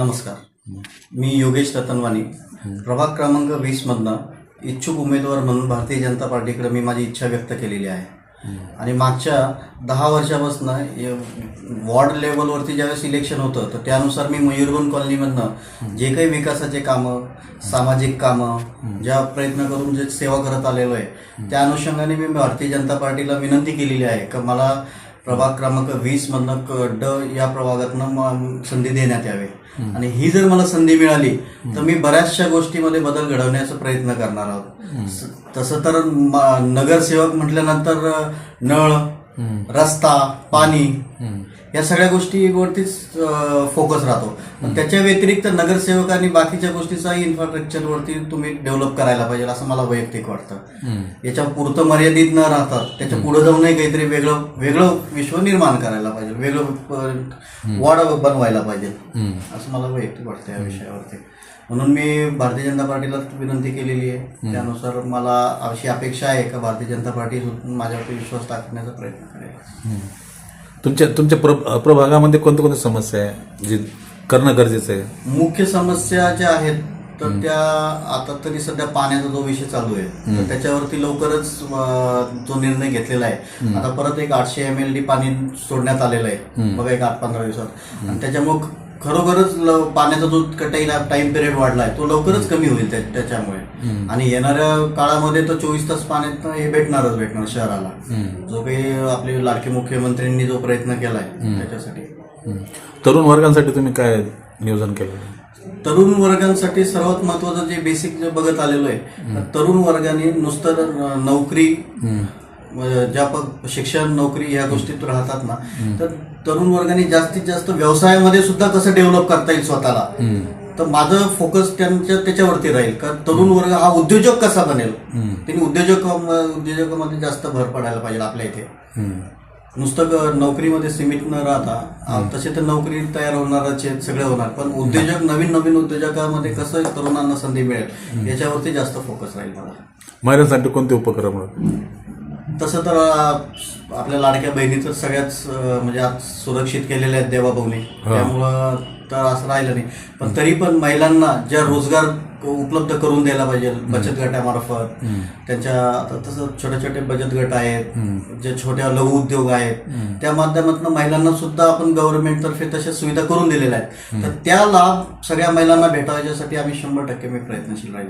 नमस्कार. मी योगेश रतनवानी, प्रभाग क्रमांक 20 मधनं इच्छुक उमेदवार म्हणून भारतीय जनता पार्टीकडे मी माझी इच्छा व्यक्त केलेली आहे. आणि मागच्या 10 वर्षापासून वॉर्ड लेवलवरती ज्यावेळेस इलेक्शन होतं तर त्यानुसार मी मयूरबन कॉलनीमधनं जे काही विकासाचे कामं, सामाजिक कामं ज्या प्रयत्न करून जे सेवा करत आलेलो आहे त्या अनुषंगाने मी भारतीय जनता पार्टीला विनंती केलेली आहे की मला प्रभाग क्रमांक 20 मधनं ड या प्रभागातनं संधी देण्यात यावी. आणि ही जर मला संधी मिळाली तर मी बऱ्याचशा गोष्टीमध्ये बदल घडवण्याचा प्रयत्न करणार आहोत. तसं तर नगरसेवक म्हटल्यानंतर नळ, रस्ता, पाणी या सगळ्या गोष्टीवरतीच फोकस राहतो. पण त्याच्या व्यतिरिक्त नगरसेवकांनी बाकीच्या गोष्टीचा इन्फ्रास्ट्रक्चरवरती तुम्ही डेव्हलप करायला पाहिजे असं मला वैयक्तिक वाटतं. याच्या पुरतं मर्यादित न राहता त्याच्या पुढे जाऊनही काहीतरी वेगळं विश्व निर्माण करायला पाहिजे, वेगळं वाढ बनवायला पाहिजे असं मला वैयक्तिक वाटतं या विषयावरती. म्हणून मी भारतीय जनता पार्टीला विनंती केलेली आहे. त्यानुसार मला अशी अपेक्षा आहे का भारतीय जनता पार्टी माझ्यावरती विश्वास टाकण्याचा प्रयत्न करेल. तुमच्या प्रभागामध्ये कोणत्या समस्या आहे जे करणं गरजेचं आहे? मुख्य समस्या ज्या आहेत तर त्या आता तरी सध्या पाण्याचा जो विषय चालू आहे तर त्याच्यावरती लवकरच जो निर्णय घेतलेला आहे. आता परत एक 800 MLD पाणी सोडण्यात आलेलं आहे बघा एक 8-15 दिवसात. आणि त्याच्यामुळे खरोखरच पाण्याचा जो कटाईला टाइम पिरियड वाढलाय तो लवकरच कमी होईल त्याच्यामुळे. आणि येणाऱ्या काळामध्ये तर 24 तास पाण्यात हे भेटणार शहराला. जो काही आपले लाडके मुख्यमंत्र्यांनी जो प्रयत्न केलाय त्याच्यासाठी. तरुण वर्गांसाठी तुम्ही काय नियोजन केलं? तरुण वर्गांसाठी सर्वात महत्वाचं जे बेसिक जे बघत आलेलो आहे तरुण वर्गाने नुसतं नोकरी शिक्षण नोकरी या गोष्टीत राहतात ना तर तरुण वर्गाने जास्तीत जास्त व्यवसायामध्ये सुद्धा कसं डेव्हलप करता येईल स्वतःला. तर माझं फोकस त्याच्यावरती राहील का तरुण वर्ग हा उद्योजक कसा बनेल. त्यांनी उद्योजकामध्ये जास्त भर पडायला पाहिजे आपल्या इथे. नुसतं नोकरीमध्ये सीमित न राहता तसे तर नोकरी तयार होणारच सगळे होणार पण उद्योजक नवीन उद्योजकांमध्ये कसं तरुणांना संधी मिळेल याच्यावरती जास्त फोकस राहील मला. महिलांसाठी कोणते उपक्रम? तसं तर आपल्या लाडक्या बहिणी तर सगळ्याच म्हणजे आज सुरक्षित केलेल्या आहेत देवाभाऊनी, त्यामुळं तर असं राहिलं नाही. पण तरी पण महिलांना ज्या रोजगार उपलब्ध करून द्यायला पाहिजे बचत गटामार्फत त्यांच्या आता तसं छोटे बचत गट आहेत, जे छोट्या लघु उद्योग आहेत त्या माध्यमातून महिलांना सुद्धा आपण गव्हर्नमेंट तर्फे तशा सुविधा करून दिलेल्या आहेत. तर त्या लाभ सगळ्या महिलांना भेटावयासाठी आम्ही 100% प्रयत्नशील राहील.